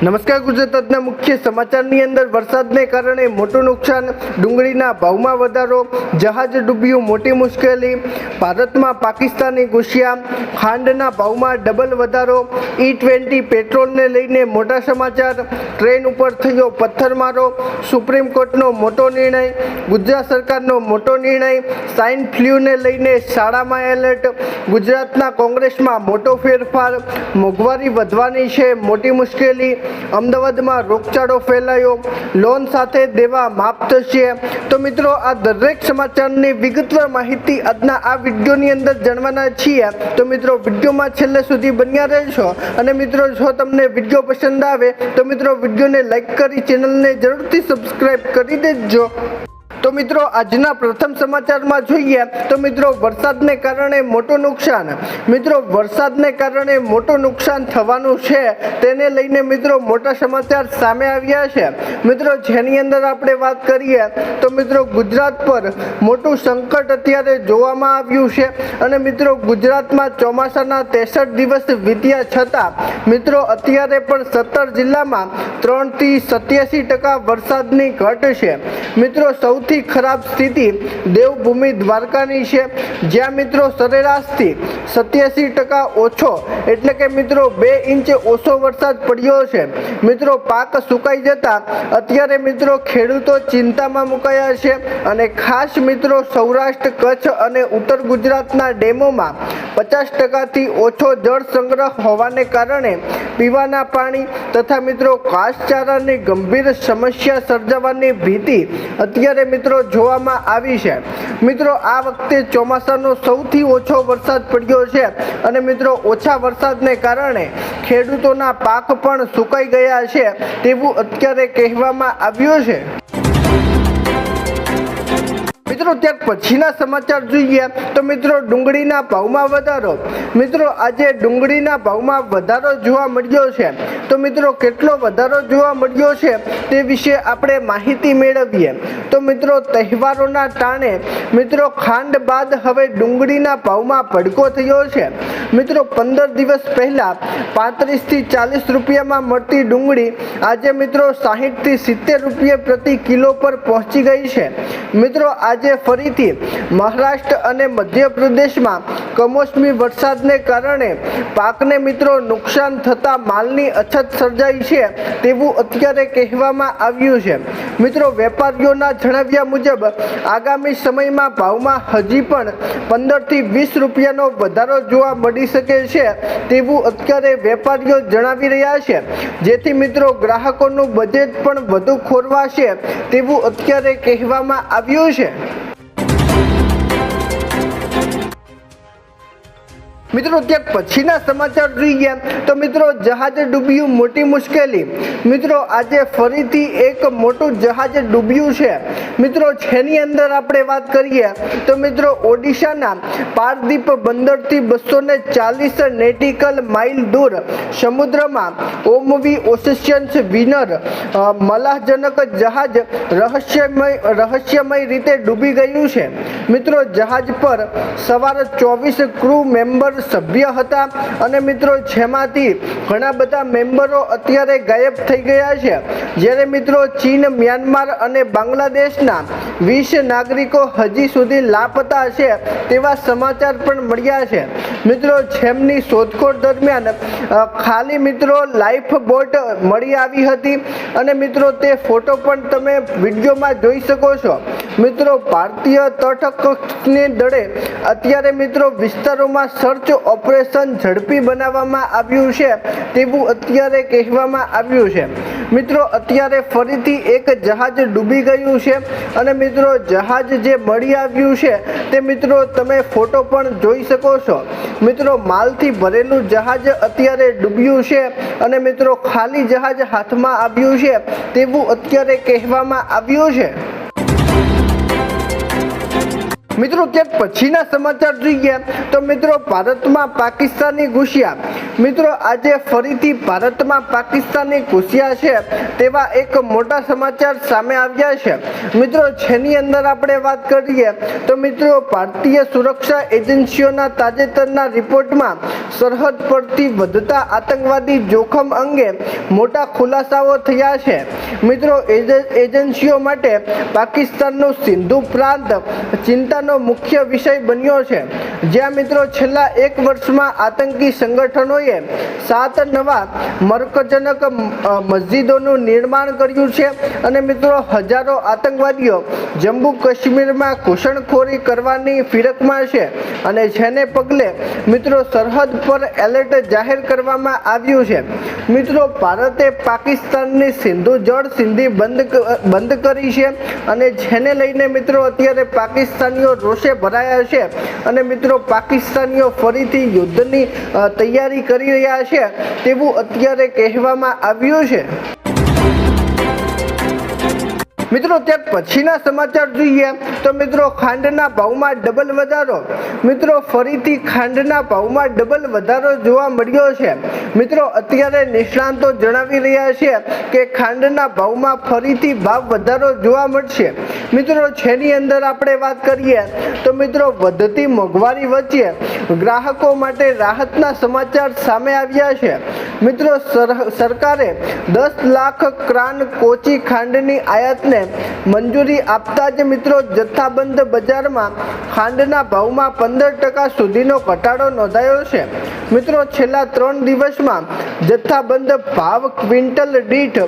નમસ્કાર ગુજરાત આજના મુખ્ય સમાચારની અંદર વરસાદને કારણે મોટું નુકસાન, ડુંગળીના ભાવમાં વધારો, જહાજ ડૂબ્યું, મોટી મુશ્કેલી, ભારતમાં પાકિસ્તાની ઘૂસ્યા, ખાંડના ભાવમાં ડબલ વધારો, E20 પેટ્રોલને લઈને મોટા સમાચાર, ટ્રેન ઉપર થયો પથ્થરમારો, સુપ્રીમ કોર્ટનો મોટો નિર્ણય, ગુજરાત સરકારનો મોટો નિર્ણય, સ્વાઇન ફ્લૂને લઈને શાળામાં એલર્ટ, ગુજરાતના કોંગ્રેસમાં મોટો ફેરફાર, મોંઘવારી વધવાની છે, મોટી મુશ્કેલી, અમદાવાદમાં રોગચાળો ફેલાયો, લોન સાથે દેવા માફ થશે। તો મિત્રો આ દરેક સમાચારની વિગતવાર માહિતી આજના આ વિડીયોની અંદર જાણવાના છીએ। તો મિત્રો વિડીયોમાં છેલ્લે સુધી બન્યા રહેશો અને મિત્રો જો તમને વિડીયો પસંદ આવે તો મિત્રો વિડીયોને લાઈક કરી ચેનલને જરૂરથી સબસ્ક્રાઈબ કરી દેજો। તો મિત્રો આજના પ્રથમ સમાચારમાં જોઈએ તો મિત્રો વરસાદને કારણે મોટું નુકસાન, મિત્રો વરસાદને કારણે મોટું નુકસાન થવાનું છે તેને લઈને મિત્રો મોટા સમાચાર સામે આવ્યા છે। મિત્રો જેની અંદર આપણે વાત કરીએ તો મિત્રો ગુજરાત પર મોટું સંકટ અત્યારે જોવામાં આવ્યું છે અને મિત્રો ગુજરાતમાં ચોમાસાના 63 દિવસ વીત્યા છતાં મિત્રો અત્યારે પણ 17 જિલ્લામાં 3 થી 87% વરસાદની ઘટ છે। મિત્રો સૌથી ખરાબ સ્થિતિ દેવભૂમિ દ્વારકાની છે, જ્યાં મિત્રો સરેરાશથી 87% ઓછો એટલે કે મિત્રો 2 ઇંચ ઓછો વરસાદ પડ્યો છે। મિત્રો પાક સુકાઈ જતા અત્યારે મિત્રો ખેડૂતો ચિંતામાં મુકાયા છે અને ખાસ મિત્રો સૌરાષ્ટ્ર, કચ્છ અને ઉત્તર ગુજરાતના ડેમોમાં 50%થી ઓછો જળ સંગ્રહ હોવાને કારણે પીવાના પાણી તથા મિત્રો ઘાસચારાની ગંભીર સમસ્યા સર્જાવાની ભીતિ અત્યારે મિત્રો જોવામાં આવી છે। મિત્રો આ વખતે ચોમાસાનો સૌથી ઓછો વરસાદ પડ્યો છે અને મિત્રો ઓછા વરસાદને કારણે ખેડૂતોના પાક પણ સુકાઈ ગયા છે તેવું અત્યારે કહેવામાં આવ્યું છે। મિત્રો ત્યાર પછીના સમાચાર જોઈએ તો મિત્રો ડુંગળીના ભાવમાં વધારો। મિત્રો આજે ડુંગળીના ભાવમાં વધારો જોવા મળ્યો છે તો મિત્રો કેટલો વધારો જોવા મળ્યો છે તે વિશે આપણે માહિતી મેળવીએ। તો મિત્રો તહેવારોના ટાણે મિત્રો ખાંડ બાદ હવે ડુંગળીના ભાવમાં ભડકો થયો છે। મિત્રો 15 દિવસ પહેલા 35 થી 40 રૂપિયામાં મળતી ડુંગળી આજે મિત્રો 60 થી 70 રૂપિયા પ્રતિ કિલો પર પહોંચી ગઈ છે। મિત્રો આજે ફરીથી મહારાષ્ટ્ર અને મધ્યપ્રદેશમાં કમોસમી વરસાદને કારણે પાકને મિત્રો નુકસાન થતા માલની અછત સર્જાઈ છે તેવું અત્યારે કહેવામાં આવ્યું છે। મિત્રો વેપારીઓના જણાવ્યા મુજબ આગામી સમયમાં ભાવમાં હજી પણ 15 થી 20 રૂપિયાનો વધારો જોવા મળી શકે છે તેવું અત્યારે વેપારીઓ જણાવી રહ્યા છે, જેથી મિત્રો ગ્રાહકોનું બજેટ પણ વધુ ખોરવાશે તેવું અત્યારે કહેવામાં આવ્યું છે। મિત્રો ત્યાર પછીના સમાચાર જોઈએ તો મિત્રો જહાજ ડૂબ્યું, મોટી મુશ્કેલી। મિત્રો આજે ફરીથી એક મોટું જહાજ ડૂબ્યું છે। મિત્રો જેની અંદર આપણે વાત કરીએ તો મિત્રો ઓડિશાના પારદીપ બંદરથી 240 નેટિકલ માઇલ દૂર સમુદ્રમાં ઓમવી ઓશિયન્સ વિનર મલાહજનક જહાજ રહસ્યમય રીતે ડૂબી ગયું છે। મિત્રો જહાજ પર સવાર 24 ક્રૂ મેમ્બર સભ્ય હતા અને મિત્રો જેમાંથી ઘણા બધા મેમ્બરો અત્યારે ગાયબ થઈ ગયા છે, જ્યારે મિત્રો ચીન, મ્યાનમાર અને બાંગ્લાદેશના 20 નાગરિકો હજી સુધી લાપતા છે તેવા સમાચાર પણ મળ્યા છે। મિત્રો જેમની શોધખોળ દરમિયાન ખાલી મિત્રો લાઈફ બોટ મળી આવી હતી અને મિત્રો તે ફોટો પણ તમે વિડીયોમાં જોઈ શકો છો। મિત્રો ભારતીય તટરક્ષકની દળે અત્યારે મિત્રો વિસ્તારોમાં સર્ચ ઓપરેશન ઝડપી બનાવવામાં આવ્યું છે તેવું અત્યારે કહેવામાં આવ્યું છે। મિત્રો અત્યારે ફરીથી એક જહાજ ડૂબી ગયું છે અને મિત્રો જહાજ જે મળી આવ્યું છે તે મિત્રો તમે ફોટો પણ જોઈ શકો છો। મિત્રો માલથી ભરેલું જહાજ અત્યારે ડૂબ્યું છે અને મિત્રો ખાલી જહાજ હાથમાં આવ્યું છે તેવું અત્યારે કહેવામાં આવ્યું છે। મિત્રો ત્યાર પછીના સમાચાર જોઈએ તો મિત્રો ભારતમાં પાકિસ્તાની ઘૂસ્યા. મિત્રો આજે ફરીથી ભારતમાં પાકિસ્તાની ઘૂસ્યા છે તેવા એક મોટા સમાચાર સામે આવ્યા છે. મિત્રો જેની અંદર આપણે વાત કરીએ તો મિત્રો ભારતીય સુરક્ષા એજન્સીઓના તાજેતરના રિપોર્ટમાં સરહદ પરથી વધતા આતંકવાદી જોખમ અંગે મોટા ખુલાસાઓ થયા છે. મિત્રો એજન્સીઓ માટે પાકિસ્તાનનું સિંધુ પ્રાંત ચિંતાનો મુખ્ય વિષય બન્યો છે, જ્યાં મિત્રો છેલ્લા એક વર્ષમાં આતંકી સંગઠનોએ 7 નવા મરકજનક મસ્જિદોનું નિર્માણ કર્યું છે અને મિત્રો હજારો આતંકવાદીઓ જમ્મુ કાશ્મીરમાં ઘૂસણખોરી કરવાની ફિરકમાં છે અને જેને પગલે મિત્રો સરહદ પર એલર્ટ જાહેર કરવામાં આવ્યું છે. મિત્રો ભારતે પાકિસ્તાનની સિંધુ જળ સંધિ બંધ કરી છે અને જેને લઈને મિત્રો અત્યારે પાકિસ્તાનીઓ રોષે ભરાયા છે અને મિત્રો પાકિસ્તાનીઓ ફરીથી યુદ્ધની તૈયારી કરી રહ્યા છે તેવું અત્યારે કહેવામાં આવ્યું છે. મિત્રો ત્યાર પછીના સમાચાર જોઈએ તો મિત્રો ખાંડના ભાવમાં ડબલ વધારો. મિત્રો ફરીથી ખાંડના ભાવમાં ડબલ વધારો જોવા મળ્યો છે. મિત્રો અત્યારે નિષ્ણાંતો જણાવી રહ્યા છે કે ખાંડના ભાવમાં ફરીથી ભાવ વધારો જોવા મળશે. મિત્રો જેની અંદર આપણે વાત કરીએ તો મિત્રો વધતી મોંઘવારી વચ્ચે ગ્રાહકો માટે રાહતના સમાચાર સામે આવ્યા છે. મિત્રો સરકારે 10 લાખ ક્રાન કોચી ખાંડની આયાતને મંજૂરી આપતા જ મિત્રો જથ્થાબંધ બજારમાં ખાંડના ભાવમાં 15% સુધીનો ઘટાડો નોંધાયો છે. મિત્રો છેલ્લા 3 દિવસમાં જથ્થાબંધ ભાવ ક્વિન્ટલ દીઠ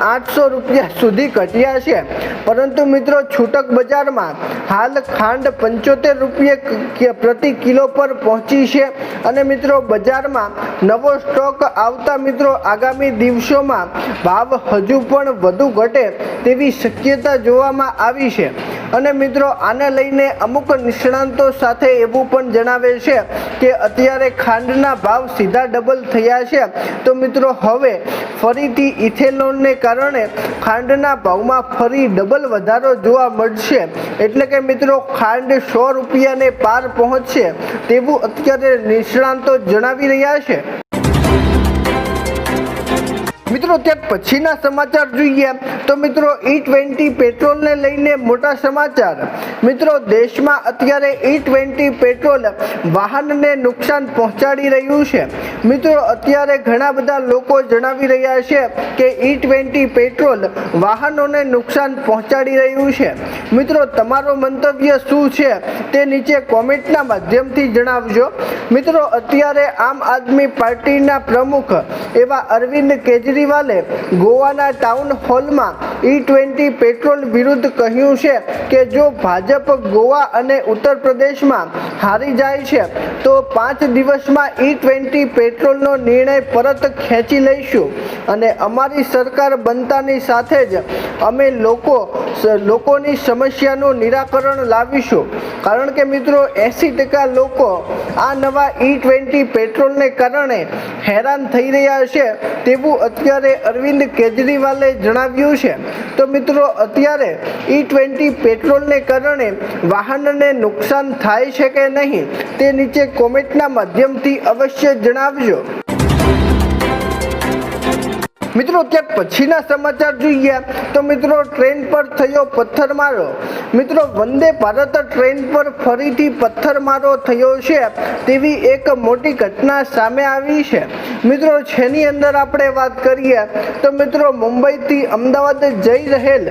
800 રૂપિયા સુધી ઘટ્યા છે, પરંતુ મિત્રો છૂટક બજારમાં હાલ ખાંડ 75 રૂપિયા પ્રતિ કિલો પર પહોંચી છે અને મિત્રો બજારમાં નવો સ્ટોક આવતા મિત્રો આગામી દિવસોમાં ભાવ હજુ પણ વધુ ઘટે તેવી શક્યતા જોવામાં આવી છે. અને મિત્રો આને લઈને અમુક નિષ્ણાંતો સાથે એવું પણ જણાવે છે કે અત્યારે ખાંડના ભાવ સીધા ડબલ થયા છે, તો મિત્રો હવે ફરીથી ઇથેનોલને કારણે ખાંડના ભાવમાં ફરી ડબલ વધારો જોવા મળશે. એટલે કે મિત્રો ખાંડ 100 રૂપિયાને પાર પહોંચશે તેવું અત્યારે નિષ્ણાંતો જણાવી રહ્યા છે. મિત્રો ત્યાર પછીના સમાચાર જોઈએ તો મિત્રો E20 પેટ્રોલને લઈને મોટા સમાચાર. મિત્રો દેશમાં અત્યારે E20 પેટ્રોલ વાહનને નુકસાન પહોંચાડી રહ્યું છે. મિત્રો અત્યારે ઘણા બધા લોકો જણાવી રહ્યા છે કે E20 પેટ્રોલ વાહનોને નુકસાન પહોંચાડી રહ્યું છે. મિત્રો તમારો મંતવ્ય શું છે તે નીચે કોમેન્ટના માધ્યમથી જણાવજો. મિત્રો અત્યારે આમ આદમી પાર્ટીના પ્રમુખ એવા અરવિંદ કેજરીવાલે ગોવાના ટાઉન હોલમાં E20 પેટ્રોલ વિરુદ્ધ કહ્યું છે કે જો ભાજપ ગોવા અને ઉત્તર પ્રદેશમાં હારી જાય છે તો 5 દિવસમાં E20 પેટ્રોલનો નિર્ણય પરત ખેંચી લઈશું અને અમારી સરકાર બનતાની સાથે જ અમે લોકોની સમસ્યાનું નિરાકરણ લાવીશું. કારણ કે મિત્રો 80% લોકો આ નવા E20 પેટ્રોલને કારણે હેરાન થઈ રહ્યા છે તેવું અત્યારે અરવિંદ કેજરીવાલે જણાવ્યું છે. તો મિત્રો અત્યારે E20 પેટ્રોલને કારણે વાહનને નુકસાન થાય છે કે નહીં તે નીચે કોમેન્ટના માધ્યમથી અવશ્ય જણાવજો. મિત્રો ત્યાર પછીના સમાચાર જોઈએ તો મિત્રો ટ્રેન પર થયો પથ્થરમારો. મિત્રો વંદે ભારત ટ્રેન પર ફરીથી પથ્થરમારો થયો છે તેવી એક મોટી ઘટના સામે આવી છે. મિત્રો જેની અંદર આપણે વાત કરીએ તો મિત્રો મુંબઈથી અમદાવાદ જઈ રહેલ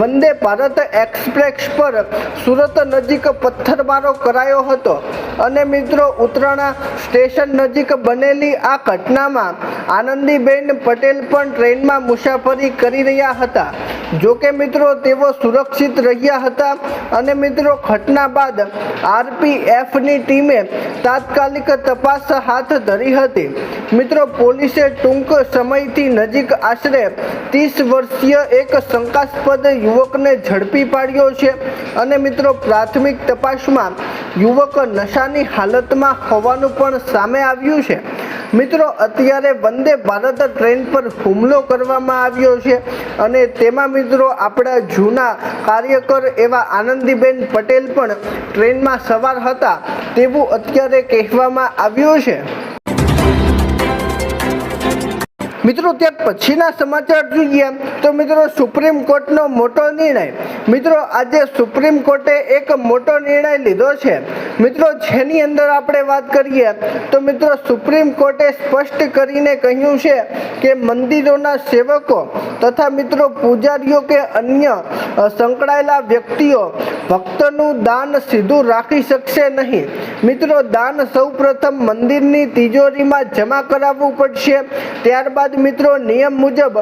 વંદે ભારત એક્સપ્રેસ પર સુરત નજીક પથ્થરમારો કરાયો હતો અને મિત્રો ઉતરાણા સ્ટેશન નજીક બનેલી આ ઘટનામાં આનંદીબેન પટેલ પણ ટ્રેનમાં મુસાફરી કરી રહ્યા હતા. જો કે મિત્રો તેઓ સુરક્ષિત રહ્યા હતા અને મિત્રો ઘટના બાદ RPFની ટીમે તાત્કાલિક તપાસ હાથ ધરી હતી. મિત્રો પોલીસે ટૂંક સમયથી નજીક આશરે 30 વર્ષીય એક શંકાસ્પદ યુવકને ઝડપી પાડ્યો છે અને મિત્રો પ્રાથમિક તપાસમાં યુવક નશાની હાલતમાં હોવાનું પણ સામે આવ્યું છે. મિત્રો અત્યારે વંદે ભારત ટ્રેન પર હુમલો કરવામાં આવ્યો છે અને તેમાં મિત્રો આપણા જૂના કાર્યકર એવા આનંદીબેન પટેલ પણ ટ્રેનમાં સવાર હતા તેવું અત્યારે કહેવામાં આવ્યું છે। મિત્રો ત્યાર પછીના સમાચાર જોઈએ તો મિત્રો સુપ્રીમ કોર્ટનો મોટો નિર્ણય। મિત્રો આજે સુપ્રીમ કોર્ટે એક મોટો નિર્ણય લીધો છે મિત્રો, જેની અંદર આપણે વાત કરીએ તો મિત્રો સુપ્રીમ કોર્ટે સ્પષ્ટ કરીને કહ્યું છે કે મંદિરોના સેવકો તથા મિત્રો પૂજારીઓ કે અન્ય સંકળાયેલા વ્યક્તિઓ ભક્તનું દાન સીધું રાખી શકશે નહીં। મિત્રો દાન સૌપ્રથમ મંદિરની તિજોરીમાં જમા કરાવવું પડશે, ત્યારબાદ મિત્રો નિયમ મુજબ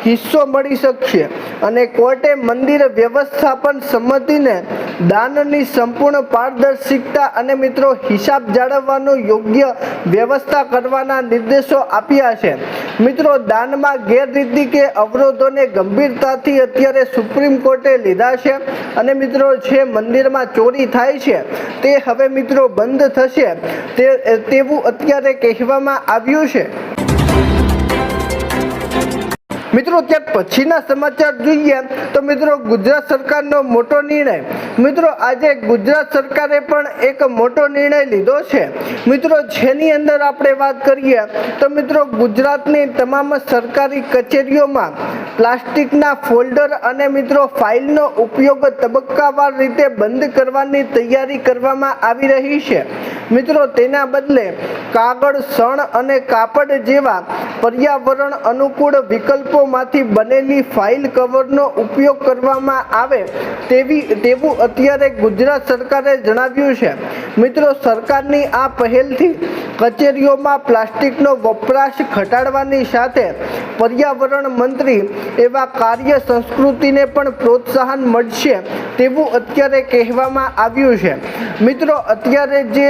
હિસ્સો મળી શકશે અને કોર્ટે મંદિર વ્યવસ્થાપન સમિતિને દાનની સંપૂર્ણ પારદર્શિકતા અને મિત્રો હિસાબ જાળવવાનું યોગ્ય વ્યવસ્થા કરવાના નિર્દેશો આપ્યા છે। મિત્રો દાનમાં ગેરરીતિ કે અવરોધોને ગંભીરતાથી અત્યારે સુપ્રીમ કોર્ટે લીધા છે અને મિત્રો જે મંદિરમાં ચોરી થાય છે તે હવે મિત્રો બંધ થશે તેવું અત્યારે કહેવામાં આવ્યું છે। મિત્રો ત્યાર પછીના સમાચાર જોઈએ તો મિત્રો ગુજરાત સરકારનો મોટો નિર્ણય। મિત્રો આજે ગુજરાત સરકારે પણ એક મોટો નિર્ણય લીધો છે મિત્રો, જેની અંદર આપણે વાત કરીએ તો મિત્રો ગુજરાતની તમામ સરકારી કચેરીઓમાં પ્લાસ્ટિકના ફોલ્ડર અને મિત્રો ફાઇલનો ઉપયોગ તબક્કાવાર રીતે બંધ કરવાની તૈયારી કરવામાં આવી રહી છે। મિત્રો તેના બદલે કાગળ, શણ અને કાપડ જેવા પર્યાવરણ અનુકૂળ વિકલ્પોમાંથી બનેલી ફાઇલ કવરનો ઉપયોગ કરવામાં આવે તેવું અત્યારે ગુજરાત સરકારે જણાવ્યું છે। મિત્રો સરકારની આ પહેલથી કચેરીઓમાં પ્લાસ્ટિકનો વપરાશ ઘટાડવાની સાથે પર્યાવરણ મંત્રી એવા કાર્ય સંસ્કૃતિને પણ પ્રોત્સાહન મળશે તેવું અત્યારે કહેવામાં આવ્યું છે। મિત્રો અત્યારે જે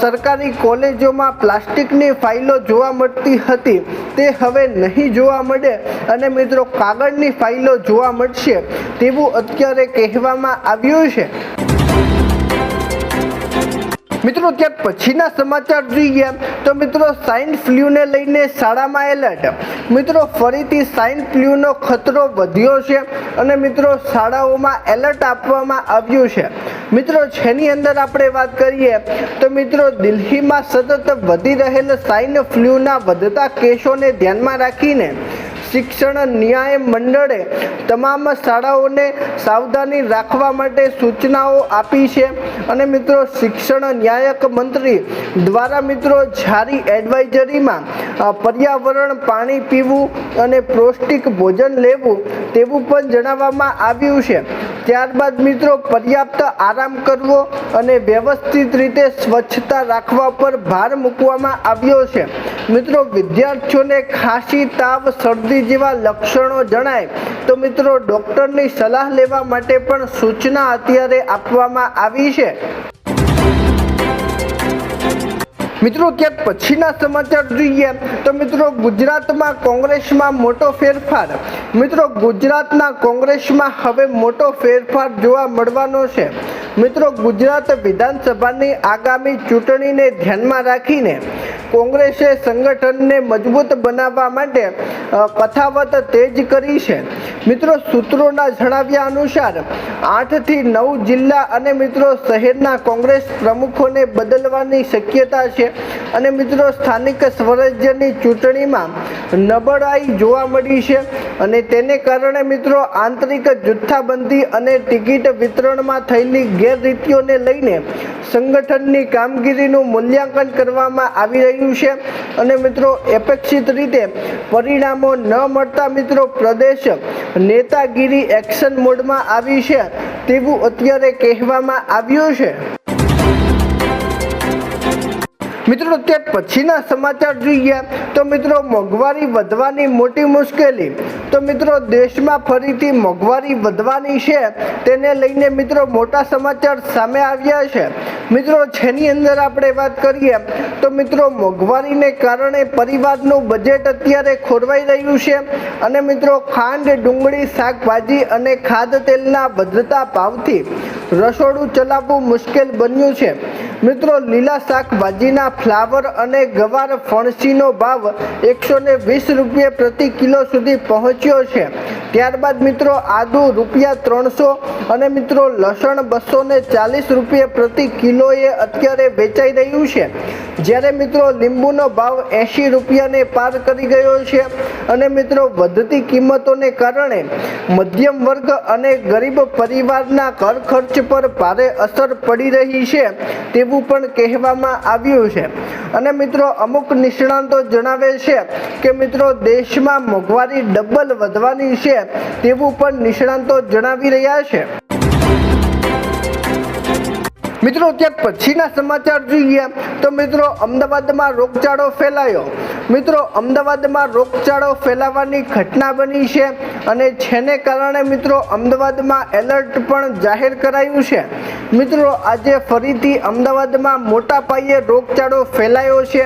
સરકારી કોલેજોમાં પ્લાસ્ટિકની ફાઇલો જોવા મળતી હતી તે હવે નહીં જોવા મળે અને મિત્રો કાગળની ફાઇલો જોવા મળશે તેવું અત્યારે કહેવામાં આવ્યું છે। મિત્રો ત્યાર પછીના સમાચાર જોઈએ તો મિત્રો સ્વાઇન ફ્લૂને લઈને શાળામાં એલર્ટ। મિત્રો ફરીથી સ્વાઇન ફ્લૂનો ખતરો વધ્યો છે અને મિત્રો શાળાઓમાં એલર્ટ આપવામાં આવ્યું છે। મિત્રો જેની અંદર આપણે વાત કરીએ તો મિત્રો દિલ્હીમાં સતત વધી રહેલ સ્વાઇન ફ્લૂના વધતા કેસોને ધ્યાનમાં રાખીને શિક્ષણ ન્યાય મંડળે તમામ શાળાઓને સાવધાની રાખવા માટે સૂચનાઓ આપી છે અને મિત્રો શિક્ષણ ન્યાયક મંત્રી દ્વારા મિત્રો જારી એડવાઇઝરીમાં પર્યાવરણ, પાણી પીવું અને પૌષ્ટિક ભોજન લેવું તેવું પણ જણાવવામાં આવ્યું છે। ત્યારબાદ મિત્રો પર્યાપ્ત આરામ કરવો અને વ્યવસ્થિત રીતે સ્વચ્છતા રાખવા પર ભાર મૂકવામાં આવ્યો છે। મિત્રો વિદ્યાર્થીઓને ખાંસી, તાવ, શરદી જેવા લક્ષણો જણાય તો મિત્રો ડૉક્ટરની સલાહ લેવા માટે પણ સૂચના અત્યારે આપવામાં આવી છે। મિત્રો ત્યાર પછીના સમાચાર જોઈએ તો મિત્રો ગુજરાતમાં કોંગ્રેસમાં મોટો ફેરફાર। મિત્રો ગુજરાતના કોંગ્રેસમાં હવે મોટો ફેરફાર જોવા મળવાનો છે। મિત્રો ગુજરાત વિધાનસભાની આગામી ચૂંટણીને ધ્યાનમાં રાખીને કોંગ્રેસે સંગઠનને મજબૂત બનાવવા માટે કથાવત તેજ કરી છે। મિત્રો સૂત્રોના જણાવ્યા અનુસાર 8 થી 9 જિલ્લા અને મિત્રો શહેરના કોંગ્રેસ પ્રમુખોને બદલવાની શક્યતા છે અને મિત્રો સ્થાનિક સ્વરાજ્યની ચૂંટણીમાં નબળાઈ જોવા મળી છે અને તેને કારણે મિત્રો આંતરિક જથ્થાબંધી અને ટિકિટ વિતરણમાં થયેલી ગેરરીતિઓને લઈને સંગઠનની કામગીરીનું મૂલ્યાંકન કરવામાં આવી રહ્યું છે અને મિત્રો અપેક્ષિત રીતે પરિણામો ન મળતા મિત્રો પ્રદેશ નેતાગીરી એક્શન મોડમાં આવી છે તેવું અત્યારે કહેવામાં આવ્યું છે। મિત્રો ત્યાર પછીના સમાચાર જોઈએ તો મિત્રો મોંઘવારી વધવાની મોટી મુશ્કેલી। તો મિત્રો દેશમાં ફરીથી મોંઘવારી વધવાની છે તેને લઈને મિત્રો મોટા સમાચાર સામે આવ્યા છે। મિત્રો જેની અંદર આપણે વાત કરીએ તો મિત્રો મોંઘવારીને કારણે પરિવારનું બજેટ અત્યારે ખોરવાઈ રહ્યું છે અને મિત્રો ખાંડ, ડુંગળી, શાકભાજી અને ખાદ્ય તેલના વધતા ભાવથી રસોડું ચલાવવું મુશ્કેલ બન્યું છે। મિત્રો, લીલા શાકભાજીના ફ્લાવર અને ગવાર ફણસીનો ભાવ 120 રૂપિયા પ્રતિ કિલો સુધી પહોંચ્યો છે। ત્યારબાદ મિત્રો આદુ ₹300 અને મિત્રો લસણ 240 રૂપિયા પ્રતિ કિલોએ અત્યારે વેચાઈ રહ્યું છે। જ્યારે મિત્રો લીંબુનો ભાવ 80 રૂપિયાને પાર કરી ગયો છે અને મિત્રો વધતી કિંમતોને કારણે મધ્યમ વર્ગ અને ગરીબ પરિવારના ઘર ખર્ચ પર ભારે અસર પડી રહી છે તેવું પણ કહેવામાં આવ્યું છે। અને મિત્રો અમુક નિષ્ણાતો જણાવે છે કે મિત્રો દેશમાં મોંઘવારી ડબલ વધવાની છે તેવું પણ નિષ્ણાતો જણાવી રહ્યા છે। મિત્રો ત્યાર પછીના સમાચાર જોઈએ તો મિત્રો અમદાવાદમાં રોગચાળો ફેલાયો। મિત્રો અમદાવાદમાં રોગચાળો ફેલાવાની ઘટના બની છે અને જેને કારણે મિત્રો અમદાવાદમાં એલર્ટ પણ જાહેર કરાયું છે। મિત્રો આજે ફરીથી અમદાવાદમાં મોટા પાયે રોગચાળો ફેલાયો છે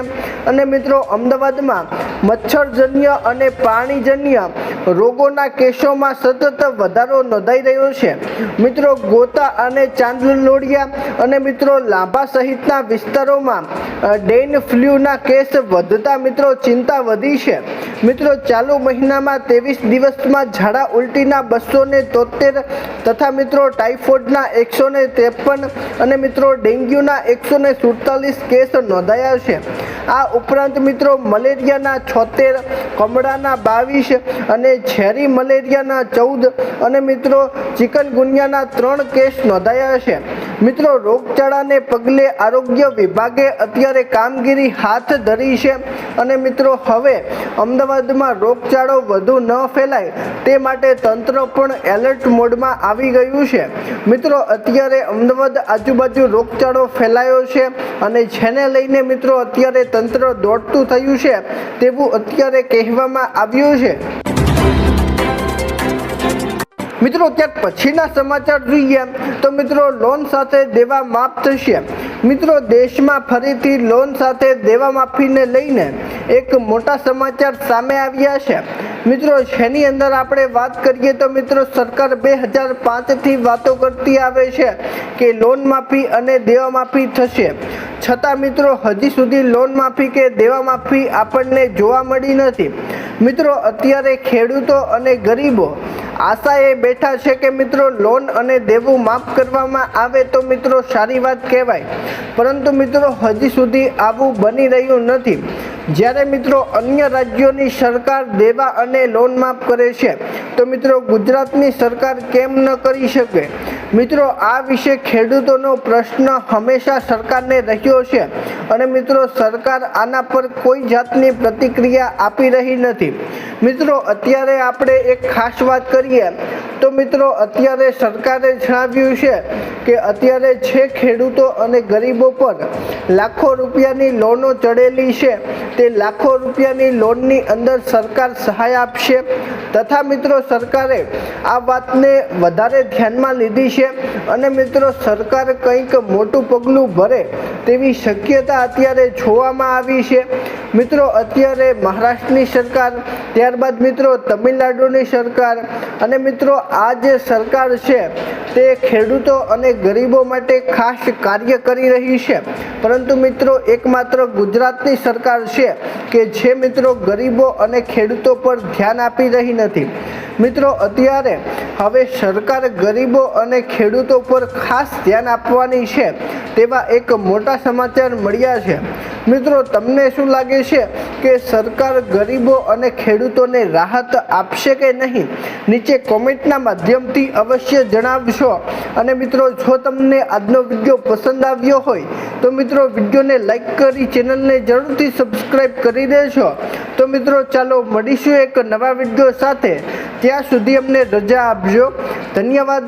અને મિત્રો અમદાવાદમાં મચ્છરજન્ય અને પાણીજન્ય રોગોના કેસોમાં સતત વધારો નોંધાઈ રહ્યો છે। મિત્રો ગોતા અને ચાંદલોડિયા અને મિત્રો લાંબા સહિતના વિસ્તારોમાં ડેન ફ્લૂના કેસ વધતા મિત્રો ચિંતા વધી છે। મિત્રો ચાલુ મહિનામાં 23 દિવસમાં ઝાડા ઉલટીના 273 તથા મિત્રો ટાઇફોઇડના 153 અને મિત્રો ડેન્ગ્યુના 147 કેસ નોંધાયા છે। આ ઉપરાંત મિત્રો મલેરિયાના 76, કમળાના 22 અને ઝેરી મલેરિયાના 14 અને મિત્રો ચિકનગુનિયાના 3 કેસ નોંધાયા છે। મિત્રો રોગચાળાને પગલે આરોગ્ય વિભાગે અત્યારે કામગીરી હાથ ધરી છે અને મિત્રો હવે અમદાવાદમાં રોગચાળો વધુ ન ફેલાય તે માટે તંત્ર પણ એલર્ટ મોડમાં આવી ગયું છે। મિત્રો અત્યારે અમદાવાદ આજુબાજુ રોગચાળો ફેલાયો છે અને જેને લઈને મિત્રો અત્યારે તંત્ર દોડતું થયું છે તેવું અત્યારે કહેવામાં આવ્યું છે। મિત્રો ત્યાર પછીના સમાચાર જોઈએ તો મિત્રો લોન સાથે દેવા માફ થશે। મિત્રો દેશમાં ફરીથી લોન સાથે દેવા માફીને લઈને એક મોટા સમાચાર સામે આવ્યા છે। મિત્રો જેની અંદર આપણે વાત કરીએ તો મિત્રો સરકાર 2005થી વાતો કરતી આવે છે કે લોન માફી અને દેવા માફી થશે, છતાં મિત્રો હજી સુધી લોન માફી કે દેવા માફી આપણને જોવા મળી નથી। મિત્રો અત્યારે ખેડૂતો અને ગરીબો આશાએ બેઠા છે કે મિત્રો લોન અને દેવું માફ કરવામાં આવે તો મિત્રો સારી વાત કહેવાય, પરંતુ મિત્રો હજી સુધી આવું બની રહ્યું નથી। જ્યારે મિત્રો અન્ય રાજ્યોની સરકાર દેવા અને લોન માફ કરે છે તો મિત્રો ગુજરાતની સરકાર કેમ ન કરી શકે? મિત્રો આ વિશે ખેડૂતોનો પ્રશ્ન હંમેશા સરકારને રહ્યો છે અને મિત્રો સરકાર આના પર કોઈ જાતની પ્રતિક્રિયા આપી રહી નથી। મિત્રો અત્યારે આપણે એક ખાસ વાત કરીએ તો મિત્રો અત્યારે સરકારે જણાવ્યું છે કે અત્યારે છે ખેડૂતો અને ગરીબો પર લાખો રૂપિયાની લોનો ચડેલી છે તે લાખો રૂપિયાની લોનની અંદર સરકાર સહાય આપશે તથા મિત્રો સરકારે આ વાતને વધારે ધ્યાનમાં લીધી છે અને મિત્રો સરકાર કંઈક મોટું પગલું ભરે તેવી શક્યતા અત્યારે જોવામાં આવી છે। મિત્રો અત્યારે મહારાષ્ટ્રની સરકાર, ત્યારબાદ મિત્રો તમિલનાડુની સરકાર અને મિત્રો આ જે સરકાર છે તે ખેડૂતો અને ગરીબો માટે ખાસ કાર્ય કરી રહી છે, પરંતુ મિત્રો એકમાત્ર ગુજરાતની સરકાર છે કે જે મિત્રો ગરીબો અને ખેડૂતો પર ધ્યાન આપી રહી નથી। મિત્રો અત્યારે હવે સરકાર ગરીબો અને ખેડૂતો પર ખાસ ધ્યાન આપવાની છે તેવા એક મોટા સમાચાર મળ્યા છે। મિત્રો તમને શું લાગે છે કે સરકાર ગરીબો અને ખેડૂતોને રાહત આપશે કે નહીં? નીચે કોમેન્ટના માધ્યમથી અવશ્ય જણાવશો। અને મિત્રો જો તમને આજનો વિડીયો પસંદ આવ્યો હોય તો મિત્રો વિડીયોને લાઈક કરી ચેનલને જરૂરથી સબસ્ક્રાઈબ કરી દેજો। તો મિત્રો ચાલો મળીશું એક નવા વિડીયો સાથે, ત્યાં સુધી અમને રજા આપજો। ધન્યવાદ।